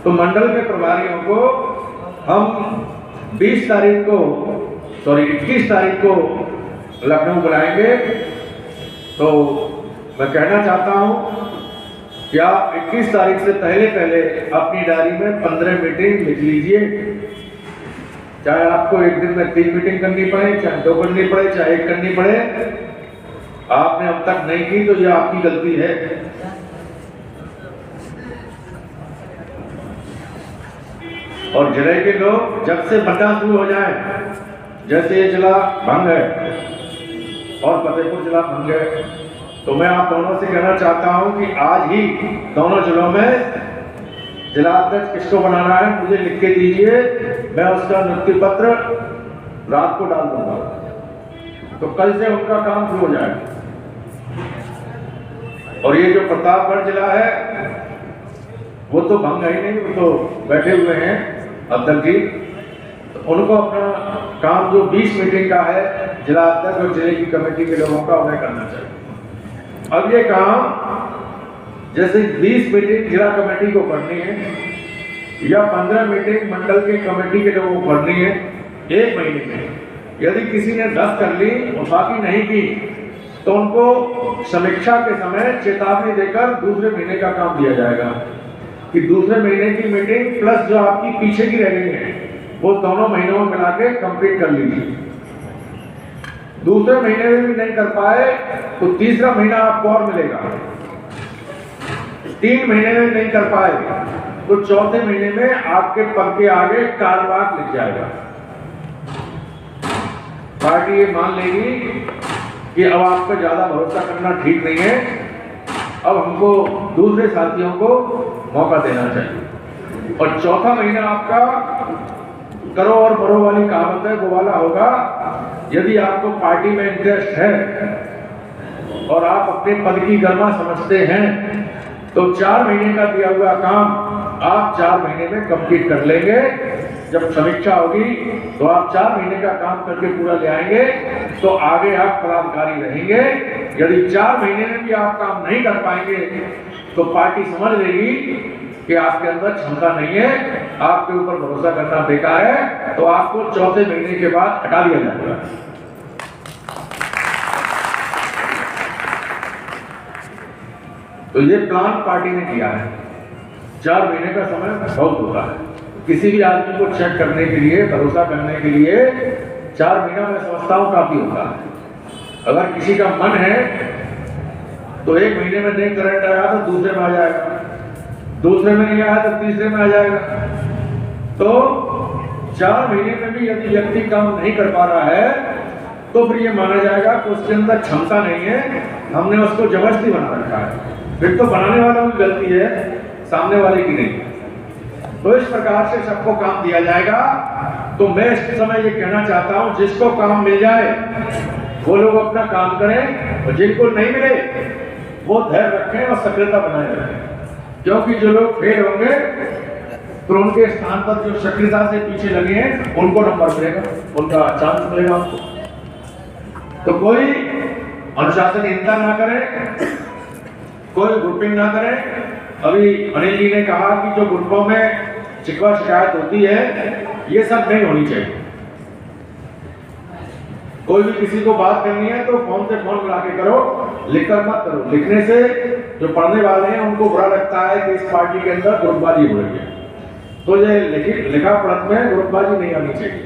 तो मंडल के प्रभारियों को हम 21 तारीख को लखनऊ बुलाएंगे। तो मैं कहना चाहता हूं कि आप 21 तारीख से पहले अपनी डायरी में 15 मीटिंग लिख लीजिए। चाहे आपको एक दिन में 3 मीटिंग करनी पड़े, चाहे 2 करनी पड़े, चाहे 1 करनी पड़े। आपने अब तक नहीं की तो ये आपकी गलती है। और जिले के लोग जब से मतदान शुरू हो जाए, जैसे ये जिला भंग है और फतेहपुर जिला भंग है, तो मैं आप दोनों से कहना चाहता हूं कि आज ही दोनों जिलों में जिलाध्यक्ष किसको बनाना है मुझे लिख के दीजिए, मैं उसका नियुक्ति पत्र रात को डाल दूंगा। तो कल से उनका काम शुरू हो जाएगा। और ये जो प्रतापगढ़ जिला है वो तो भंग है ही नहीं, वो तो बैठे हुए हैं अध्यक्ष जी, तो उनको अपना काम जो 20 मीटिंग का है जिला अध्यक्ष और जिले की कमेटी के लोगों का उन्हें करना चाहिए। अब ये काम जैसे 20 मीटिंग जिला कमेटी को करनी है या 15 मीटिंग मंडल के कमेटी के लोगों को करनी है 1 महीने में, यदि किसी ने 10 कर ली और बाकी नहीं की तो उनको समीक्षा के समय चेतावनी देकर दूसरे महीने का काम दिया जाएगा कि दूसरे महीने की मीटिंग प्लस जो आपकी पीछे की रह गई है वो दोनों महीनों में मिला के कंप्लीट कर लीजिए। दूसरे महीने में भी नहीं कर पाए तो तीसरा महीना आपको और मिलेगा। 3 महीने में नहीं कर पाए तो चौथे महीने में आपके पद के आगे कार्यवाहक लिख जाएगा। पार्टी ये मान लेगी कि अब आप पर ज्यादा भरोसा करना ठीक नहीं है, अब हमको दूसरे साथियों को मौका देना चाहिए। और चौथा महीना आपका करो और मरो वाली कहावत है वो वाला होगा। यदि आपको पार्टी में इंटरेस्ट है और आप अपने पद की गरिमा समझते हैं तो 4 महीने का दिया हुआ काम आप 4 महीने में कंप्लीट कर लेंगे। जब समीक्षा होगी तो आप 4 महीने का काम करके पूरा ले आएंगे तो आगे आप पदाधिकारी रहेंगे। यदि 4 महीने में भी आप काम नहीं कर पाएंगे तो पार्टी समझ लेगी कि आपके अंदर क्षमता नहीं है, आपके ऊपर भरोसा करना बेकार है, तो आपको चौथे महीने के बाद हटा दिया जाएगा। तो ये प्लान पार्टी ने किया है। 4 महीने का समय बहुत होता है किसी भी आदमी को चेक करने के लिए, भरोसा करने के लिए 4 महीना में समझता हूं काफी होता है। अगर किसी का मन है तो 1 महीने में नहीं करंट आया तो दूसरे में आ जाएगा, दूसरे में नहीं आया तो तीसरे में आ जाएगा। तो 4 महीने में भी यदि व्यक्ति काम नहीं कर पा रहा है तो फिर ये माना जाएगा कि उसके अंदर क्षमता नहीं है, हमने उसको जबरदस्ती बना रखा है। फिर तो बनाने वाला की गलती है, सामने वाले की नहीं। तो इस प्रकार से सबको काम दिया जाएगा। तो मैं इस समय ये कहना चाहता हूं जिसको काम मिल जाए वो लोग अपना काम करें और जिनको नहीं मिले वो धैर्य रखें और सक्रियता बनाए रखें, क्योंकि जो लोग फेल होंगे तो उनके स्थान पर जो सक्रियता से पीछे लगे हैं उनको नंबर मिलेगा, उनका चांस मिलेगा आपको। तो कोई अनुशासनहीनता ना करें, कोई ग्रुपिंग ना करें। अभी अनिल जी ने कहा कि जो ग्रुपों में शिकवा शिकायत होती है ये सब नहीं होनी चाहिए। कोई भी किसी को बात करनी है तो फोन से फोन मिला के करो, लिखकर मत करो। लिखने से जो पढ़ने वाले हैं उनको बुरा लगता है कि इस पार्टी के अंदर ग्रुपबाजी हो रही है। तो ये लिखा पढ़त में ग्रुपबाजी नहीं आनी चाहिए।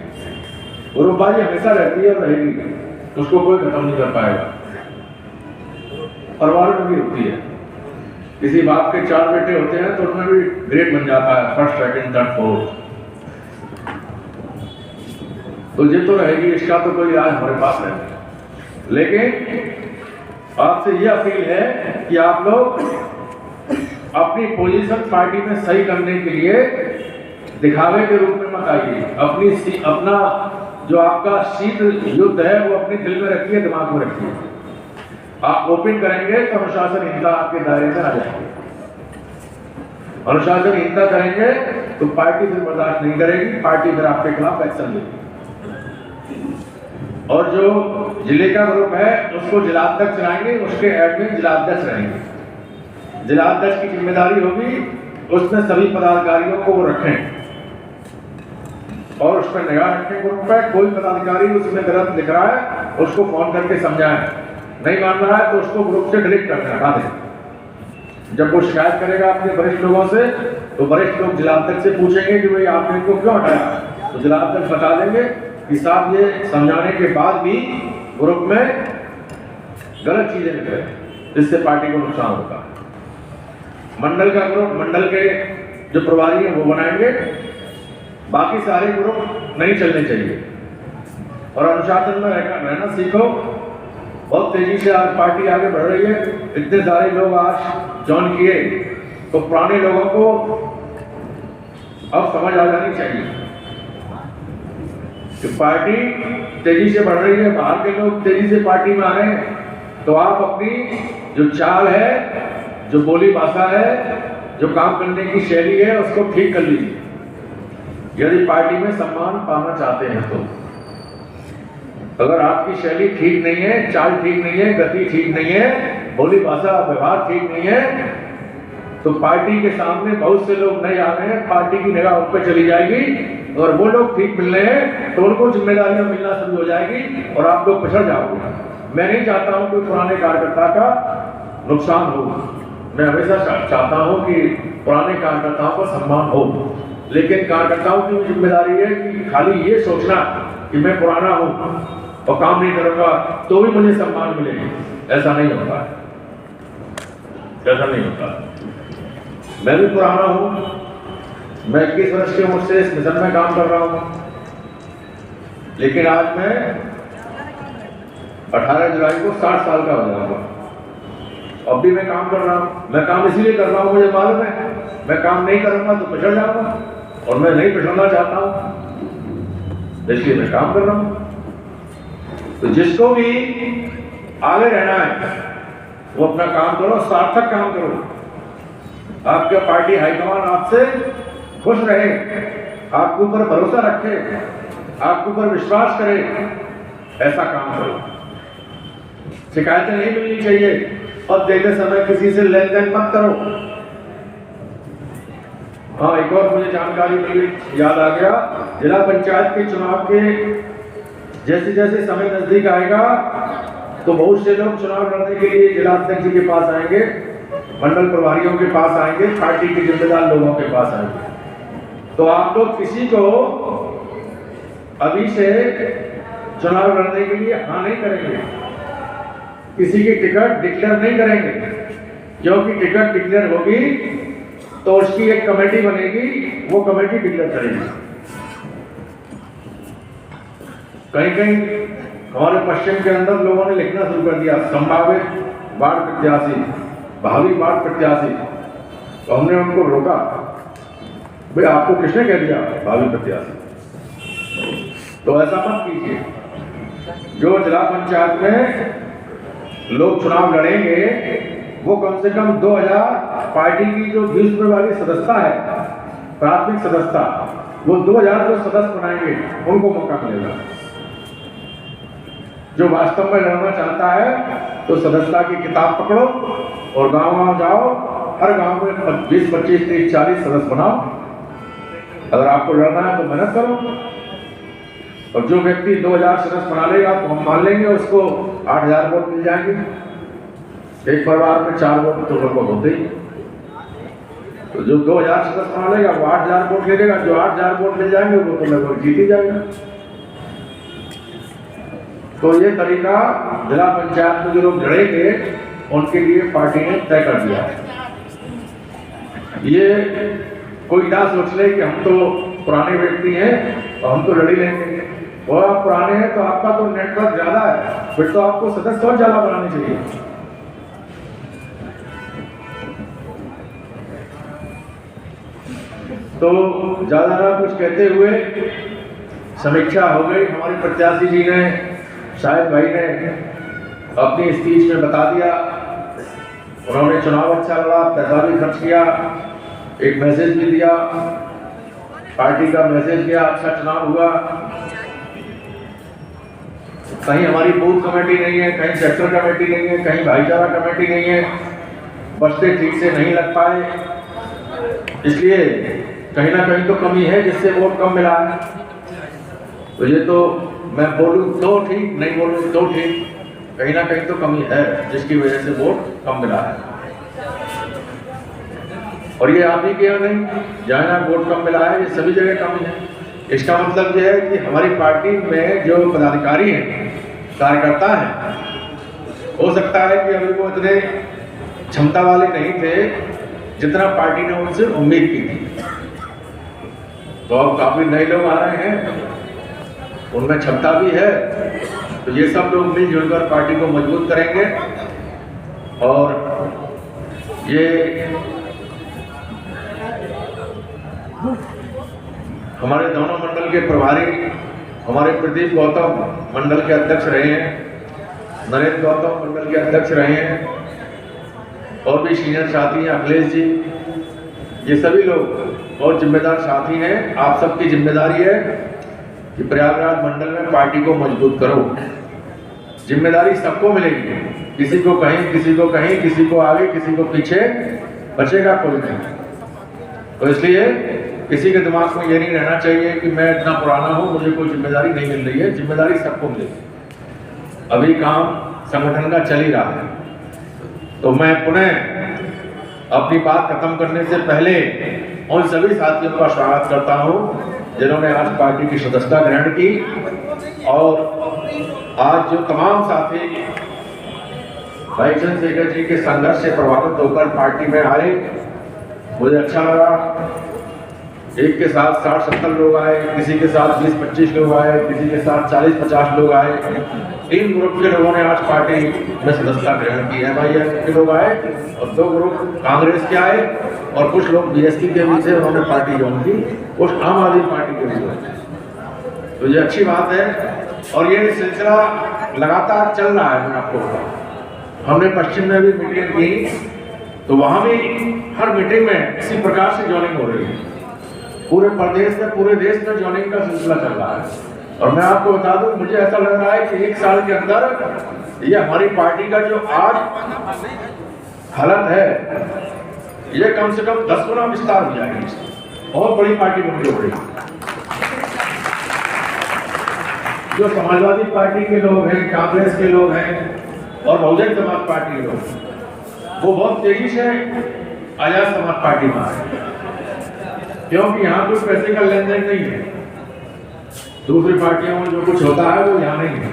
ग्रुपबाजी हमेशा रहती है और रहेगी, उसको कोई खत्म नहीं कर पाएगा। परिवार में भी होती है, किसी बाप के 4 बेटे होते हैं तो उनमें भी ग्रेड बन जाता है, फर्स्ट सेकंड थर्ड फोर्थ। तो ये तो रहेगी, इसका तो कोई इलाज हमारे पास है। लेकिन आपसे ये अपील है कि आप लोग अपनी पोजीशन पार्टी में सही करने के लिए दिखावे के रूप में मत आइए। अपना जो आपका शीत युद्ध है वो अपने दिल में रखिए, दिमाग में रखिए। आप ओपन करेंगे तो अनुशासनहीनता आपके दायरे में आ जाएगी। अनुशासनहीनता करेंगे तो पार्टी फिर बर्दाश्त नहीं करेगी, पार्टी फिर आपके खिलाफ एक्शन लेगी। और जो जिले का ग्रुप है उसको जिलाध्यक्ष चलाएंगे, उसके एडमिन जिलाध्यक्ष रहेंगे। जिलाध्यक्ष की जिम्मेदारी होगी उसमें सभी पदाधिकारियों को वो रखें और उस पर निगाह रखें। ग्रुप पर कोई पदाधिकारी उसमें गलत लिख रहा है उसको फोन करके समझाएं, नहीं मान रहा है तो उसको ग्रुप से डिलीट करके हटा दें। जब वो शिकायत करेगा अपने वरिष्ठ लोगों से तो वरिष्ठ लोग जिलाध्यक्ष से पूछेंगे कि भाई आपने इनको क्यों हटाया, तो जिलाध्यक्ष बता देंगे कि साहब ये समझाने के बाद भी ग्रुप में गलत चीजें लिख रहे हैं, इससे पार्टी को नुकसान होता है। मंडल का ग्रुप, मंडल के जो प्रभारी हैं वो बनाएंगे, बाकी सारे ग्रुप नहीं चलने चाहिए। और अनुशासन में रहना सीखो। बहुत तेजी से आज पार्टी आगे बढ़ रही है, इतने सारे लोग आज ज्वाइन किए, तो पुराने लोगों को अब समझ आ जानी चाहिए कि पार्टी तेजी से बढ़ रही है, बाहर के लोग तेजी से पार्टी में आ रहे हैं। तो आप अपनी जो चाल है, जो बोली भाषा है, जो काम करने की शैली है उसको ठीक कर लीजिए। यदि पार्टी में सम्मान पाना चाहते हैं तो अगर आपकी शैली ठीक नहीं है, चाल ठीक नहीं है, गति ठीक नहीं है, बोली भाषा व्यवहार ठीक नहीं है, तो पार्टी के सामने बहुत से लोग नहीं आ रहे हैं, पार्टी की निगाह उस पर चली जाएगी। और वो लोग ठीक मिल रहे हैं तो उनको जिम्मेदारियां मिलना शुरू हो जाएगी और आप लोग पिछड़ जाओगे। मैं नहीं चाहता हूं कि पुराने कार्यकर्ता का नुकसान हो। मैं हमेशा चाहता हूं कि पुराने कार्यकर्ताओं का सम्मान हो, लेकिन कार्यकर्ताओं की जिम्मेदारी है कि खाली ये सोचना कि मैं पुराना हूं और काम नहीं करूंगा तो भी मुझे सम्मान मिलेगी, ऐसा नहीं होता है, ऐसा नहीं होता। मैं भी पुराना हूं, मैं 21 वर्ष की उम्र से इस मिशन में काम कर रहा हूं, लेकिन आज मैं 18 जुलाई को 60 साल का हो जाऊंगा। अब भी मैं काम कर रहा हूं। मैं काम इसीलिए कर रहा हूं, मुझे मालूम है मैं काम नहीं करूंगा तो पिछड़ जाऊंगा और मैं नहीं पिछड़ना चाहता हूं, इसलिए मैं काम कर रहा हूं। तो जिसको भी आगे रहना है वो अपना काम करो, सार्थक काम करो। आपका पार्टी हाईकमान आपसे खुश रहे, आपके ऊपर भरोसा रखे, आपके ऊपर विश्वास करे, ऐसा काम करो। शिकायतें नहीं मिलनी चाहिए और देते समय किसी से लेन देन मत करो। हाँ, एक और मुझे जानकारी मिली, याद आ गया, जिला पंचायत के चुनाव के जैसे जैसे समय नजदीक आएगा तो बहुत से लोग चुनाव लड़ने के लिए जिला अध्यक्ष जी के पास आएंगे, मंडल प्रभारियों के पास आएंगे, पार्टी के जिम्मेदार लोगों के पास आएंगे। तो आप लोग किसी को अभी से चुनाव लड़ने के लिए हाँ नहीं करेंगे, किसी की टिकट डिक्लेयर नहीं करेंगे, क्योंकि टिकट डिक्लेयर होगी तो उसकी एक कमेटी बनेगी, वो कमेटी डिक्लेयर करेगी। कहीं कहीं हमारे पश्चिम के अंदर लोगों ने लिखना शुरू कर दिया संभावित वार्ड प्रत्याशी, भावी वार्ड प्रत्याशी। तो हमने उनको रोका, भाई आपको किसने कह दिया भावी प्रत्याशी? तो ऐसा मत कीजिए। जो जिला पंचायत में लोग चुनाव लड़ेंगे वो कम से कम 2000 पार्टी की जो 20 रुपये वाली सदस्यता है, प्राथमिक सदस्यता, वो 2000 जो सदस्य बनाएंगे उनको मौका मिलेगा। जो वास्तव में लड़ना चाहता है तो सदस्यता की किताब पकड़ो और गांव-गांव जाओ, हर गांव में 20, 25, 30, 40 सदस्य बनाओ। अगर आपको लड़ना है तो मेहनत करो। और जो व्यक्ति 2000 सदस्य बना लेगा तो हम मान लेंगे उसको 8000 वोट मिल जाएंगे। एक परिवार में 4 वोट तो लगभग होते ही। तो जो 2000 सदस्य बना लेगा वो 8000 वोट ले लेगा। जो 8000 वोट मिल जाएंगे वो तो लगभग जीत ही जाएगा। तो ये तरीका जिला पंचायत में जो लोग लड़ेंगे उनके लिए पार्टी ने तय कर दिया है। ये कोई ना सोच ले कि हम तो पुराने व्यक्ति हैं और हम तो लड़ी लेंगे। और आप पुराने हैं तो आपका तो नेटवर्क ज्यादा है, फिर तो आपको सदस्य और ज्यादा बनाने चाहिए। तो ज्यादा ना कुछ कहते हुए समीक्षा हो गई। हमारे प्रत्याशी जी ने, शायद भाई ने अपनी स्पीच में बता दिया। उन्होंने चुनाव अच्छा लड़ा, पैसा भी खर्च किया, एक मैसेज भी दिया, पार्टी का मैसेज दिया, अच्छा चुनाव हुआ। कहीं हमारी बूथ कमेटी नहीं है, कहीं सेक्टर कमेटी नहीं है, कहीं भाईचारा कमेटी नहीं है, बस्ते ठीक से नहीं लग पाए, इसलिए कहीं ना कहीं तो कमी है जिससे वोट कम मिला है। तो ये तो मैं बोलूँ तो ठीक, नहीं बोलूँ तो ठीक, कहीं ना कहीं तो कमी है जिसकी वजह से वोट कम मिला है। और ये आप ही के यहाँ नहीं, जहाँ जहाँ वोट कम मिला है ये सभी जगह कमी है। इसका मतलब ये है कि हमारी पार्टी में जो पदाधिकारी हैं, कार्यकर्ता हैं, हो सकता है कि अभी वो इतने क्षमता वाले नहीं थे जितना पार्टी ने उनसे उम्मीद की थी। तो अब काफी नए लोग आ रहे हैं, उनमें क्षमता भी है, तो ये सब लोग मिलजुल कर पार्टी को मजबूत करेंगे। और ये हमारे दोनों मंडल के प्रभारी, हमारे प्रदीप गौतम मंडल के अध्यक्ष रहे हैं, नरेंद्र गौतम मंडल के अध्यक्ष रहे हैं, और भी सीनियर साथी हैं, अखिलेश जी, ये सभी लोग बहुत जिम्मेदार साथी हैं। आप सबकी जिम्मेदारी है कि प्रयागराज मंडल में पार्टी को मजबूत करो। जिम्मेदारी सबको मिलेगी, किसी को कहीं, किसी को कहीं, किसी को आगे, किसी को पीछे, बचेगा कोई नहीं। तो इसलिए किसी के दिमाग में ये नहीं रहना चाहिए कि मैं इतना पुराना हूं, मुझे कोई जिम्मेदारी नहीं मिल रही है। जिम्मेदारी सबको मिलेगी। अभी काम संगठन का चल ही रहा है। तो मैं पुनः अपनी बात खत्म करने से पहले उन सभी साथियों का स्वागत करता हूं जिन्होंने आज पार्टी की सदस्यता ग्रहण की। और आज जो तमाम साथी भाई चंद्रशेखर जी के संघर्ष से प्रभावित होकर पार्टी में आए, मुझे अच्छा लगा। एक के साथ 60-70 लोग आए, किसी के साथ 20-25 लोग आए, किसी के साथ 40-50 लोग आए। 3 ग्रुप के लोगों ने आज पार्टी में सदस्यता ग्रहण की है। भाई के लोग आए और 2 ग्रुप कांग्रेस के आए और कुछ लोग बीएसपी के भी थे, उन्होंने पार्टी ज्वाइन की, कुछ आम आदमी पार्टी के भी थे। तो ये अच्छी बात है और ये सिलसिला लगातार चल रहा है। मैं आपको बताऊं, हमने पश्चिम में भी मीटिंग की तो वहां भी हर मीटिंग में इसी प्रकार से ज्वाइनिंग हो रही है। पूरे प्रदेश में, पूरे देश में ज्वाइनिंग का सिलसिला चल रहा है। और मैं आपको बता दूं, मुझे ऐसा लग रहा है कि 1 साल के अंदर ये हमारी पार्टी का जो आज हालत है, ये कम से कम 10 गुना विस्तार हो जाएगी। बहुत बड़ी पार्टी बन के उभरी। जो समाजवादी पार्टी के लोग हैं, कांग्रेस के लोग हैं और बहुजन समाज पार्टी के लोग, वो बहुत तेजी से आजाद समाज पार्टी में आए, क्योंकि यहाँ कोई पैसे का लेन देन नहीं है। दूसरी पार्टियों में जो कुछ होता है वो यहाँ नहीं है।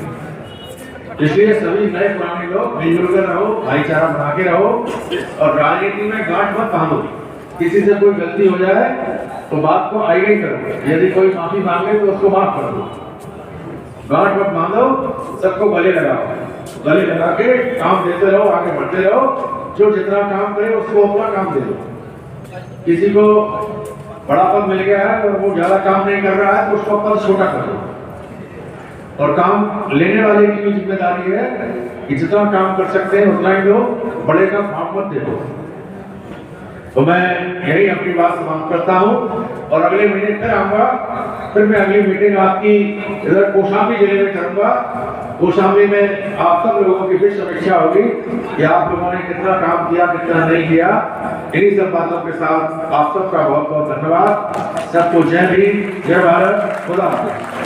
इसलिए सभी नए पुराने लोग मिलजुल कर रहो, भाईचारा बना के रहो और राजनीति में गांठ मत बांधो। किसी से कोई गलती हो जाए तो बात को आगे ही करो, यदि कोई माफी मांगे तो उसको माफ कर दो। गांठ मत बांधो, सबको गले लगाओ, गले लगा के काम देते रहो, आगे बढ़ते रहो। जो जितना काम करे उसको अपना काम दे दो। किसी को बड़ा पद मिल गया है और वो ज्यादा काम नहीं कर रहा है तो उसको पद छोटा कर दो। और काम लेने वाले की भी जिम्मेदारी है कि जितना काम कर सकते हैं उतना ही लो, बड़े का भाव मत देखो। तो मैं यही अपनी बात समाप्त करता हूँ और अगले महीने फिर आऊंगा। फिर मैं अगली मीटिंग आपकी इधर कौशाम्बी जिले में करूंगा। कौशाम्बी में आप सब लोगों की फिर समीक्षा होगी कि आप लोगों ने कितना काम किया, कितना नहीं किया। इन्हीं सब बातों के साथ आप सबका बहुत बहुत धन्यवाद। सबको जय भीम, जय भारत, खुदा हाफिज़।